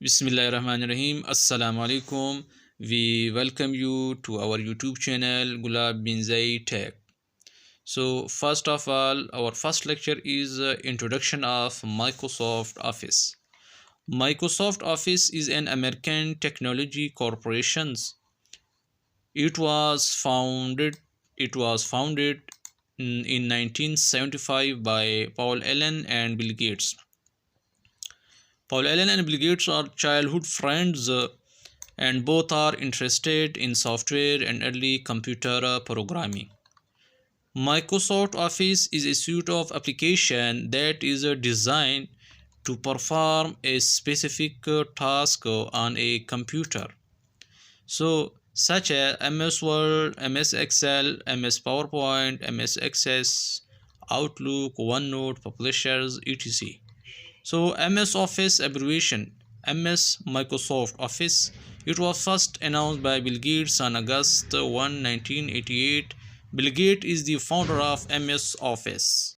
Bismillahirrahmanirrahim. Assalamualaikum. We welcome you to our YouTube channel Gulab bin Zai Tech. So first of all, our first lecture is introduction of Microsoft Office. Microsoft Office is an American technology corporation. It was founded in 1975 by Paul Allen and Bill Gates. Paul Allen and Bill Gates are childhood friends, and both are interested in software and early computer programming. Microsoft Office is a suite of applications that is designed to perform a specific task on a computer. So, such as MS Word, MS Excel, MS PowerPoint, MS Access, Outlook, OneNote, Publishers, etc. So MS Office abbreviation MS Microsoft Office. It was first announced by Bill Gates on August 1, 1988. Bill Gates is the founder of MS Office.